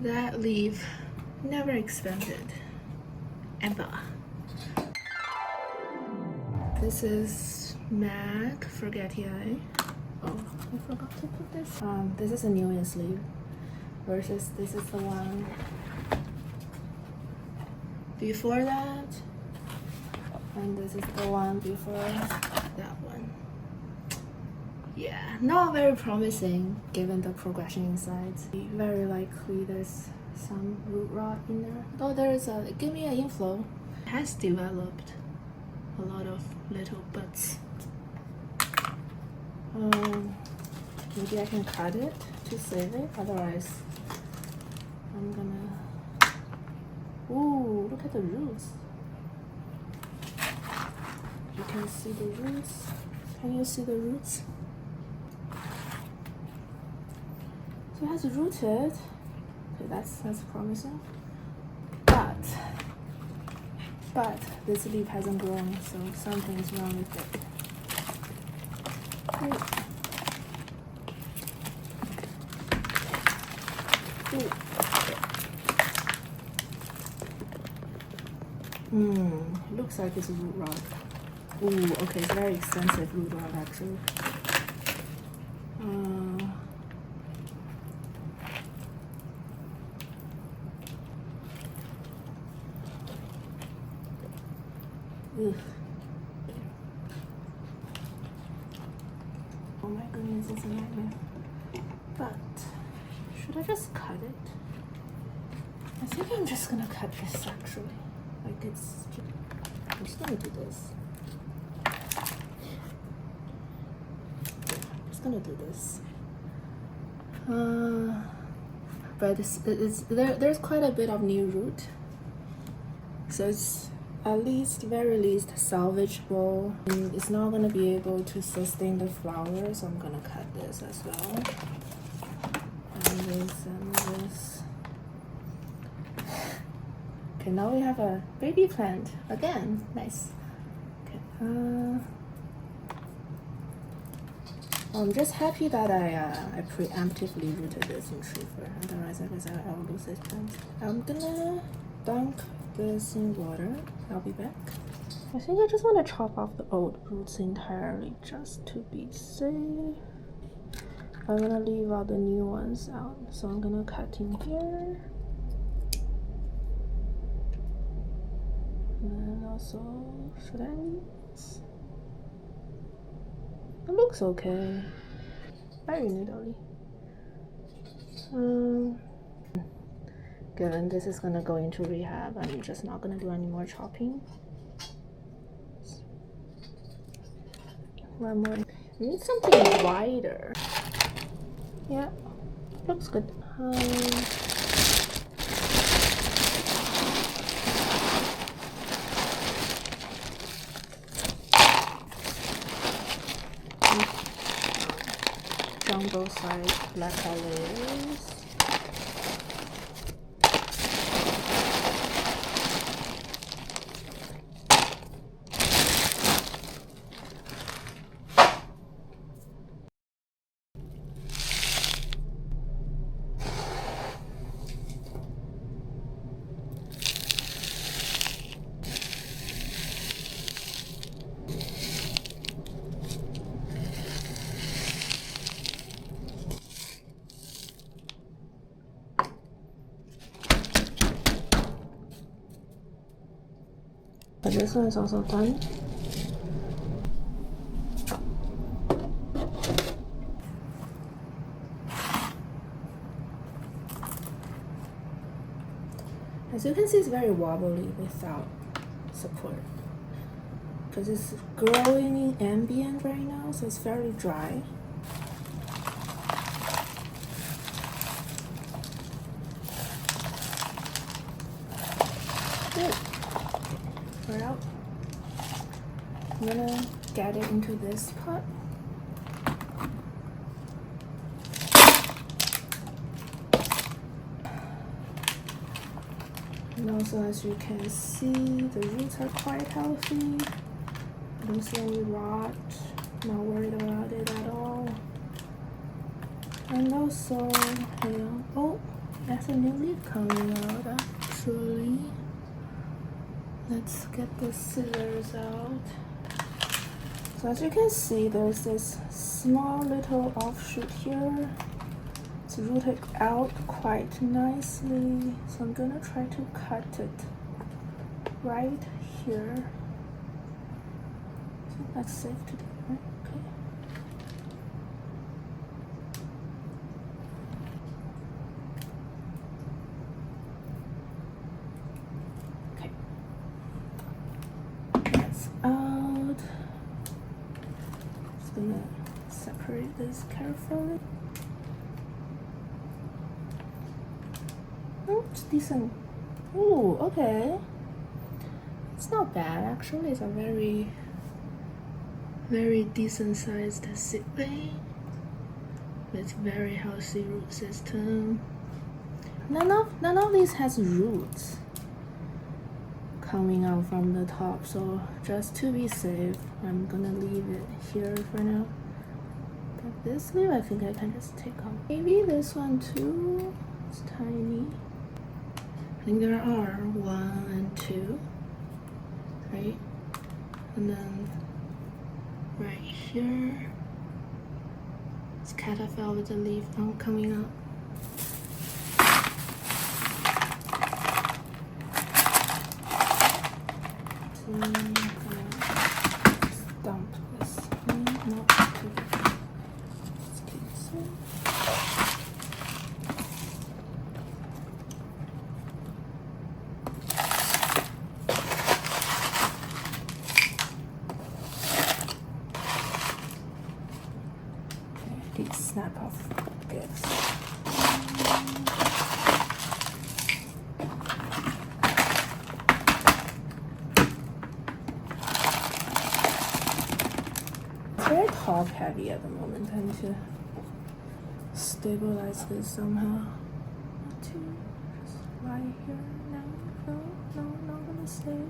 That leaf never expanded, ever. This is Mag, forgetii. Oh, I forgot to put this. This is a newest leaf versus this is the one before that, and this is the one before that one. Yeah, not very promising given the progression inside. Very likely there's some root rot in there. Though there's a, give me an inflow. It has developed a lot of little buds. Maybe I can cut it to save it, otherwise I'm gonna... Ooh, look at the roots. You can see the roots. Can you see the roots? So it has rooted. Okay, that's promising. But this leaf hasn't grown, so something's wrong with it. Looks like it's a root rot. Ooh, okay, it's very extensive root rot actually. Oh my goodness, it's a nightmare. But should I just cut it? I think I'm just gonna cut this actually. Like I'm just gonna do this. I'm just gonna do this. But there's quite a bit of new root, so it's at least, very least, salvageable. And it's not gonna be able to sustain the flower, so I'm gonna cut this as well. And this. Okay, now we have a baby plant again. Nice. Okay. I'm just happy that I preemptively rooted this in tree fern. Otherwise, I guess I'll lose this plant. I'm gonna dunk this in water. I'll be back. I think I just want to chop off the old roots entirely just to be safe. I'm gonna leave all the new ones out, so I'm gonna cut in here. And then also, should I leave this? It looks okay. Very needly. Given this is gonna go into rehab, I'm just not gonna do any more chopping. One more. I need something wider. Yeah, looks good. Jumbo size black olives. But this one is also done. As you can see, it's very wobbly without support because it's growing in ambient right now, so it's very dry. We're out. I'm gonna get it into this pot. And also, as you can see, the roots are quite healthy. I don't see any rot. Not worried about it at all. And also, oh, That's a new leaf coming out actually. Let's get the scissors out. So as you can see, there's this small little offshoot here. It's rooted out quite nicely. So I'm gonna try to cut it right here. I think that's safe to do, right? Okay. That's out. Just gonna separate this carefully. Oh, it's decent. Oh, okay. It's not bad actually. It's a very decent sized seedling with very healthy root system. None of these has roots coming out from the top, so just to be safe, I'm gonna leave it here for now. But this leaf I think I can just take off. Maybe this one too. It's tiny. I think there are 1 and 2, right? And then right here, it's cataphyll with the leaf not coming up. So I'm gonna dump this in, not to snap off this. It's very top heavy at the moment. I need to stabilize this somehow. Not to just lie here. No, not gonna stay.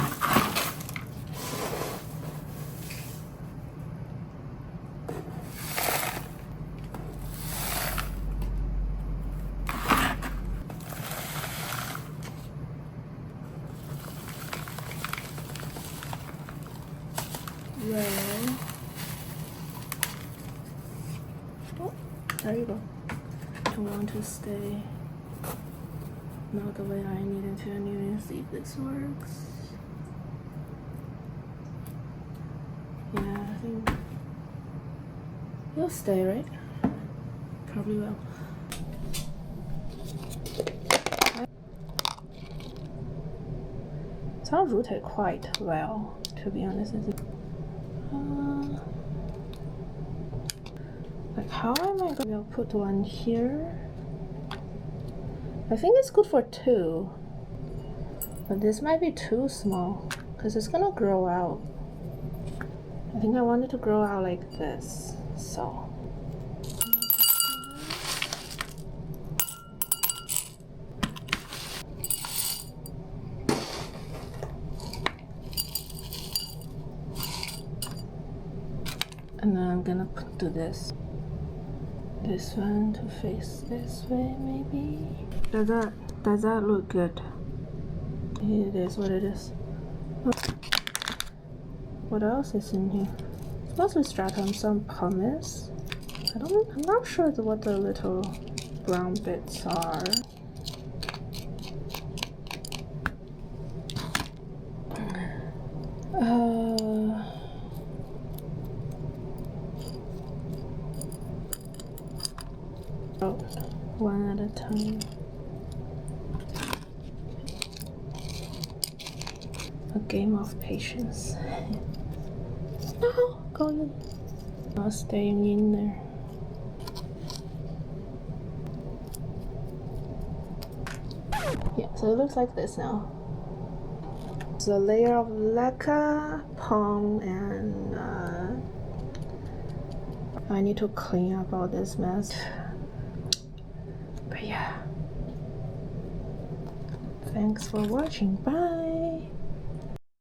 Oh, there you go. Don't want to stay not the way I needed to, and see if this works. Yeah, I think you'll stay, right? Probably will. It's not rooted quite well, to be honest with you. Like, how am I going to put one here? I think it's good for 2, but this might be too small because it's gonna grow out. I think I want it to grow out like this, so. And then I'm gonna do this one to face this way, maybe. Does that look good? It is what it is. What else is in here? It's mostly stratum, some pumice. I'm not sure what the little brown bits are. One at a time. A game of patience. No, go in. Not staying in there. Yeah, so it looks like this now. It's a layer of leca, palm, and I need to clean up all this mess. But yeah, thanks for watching. Bye.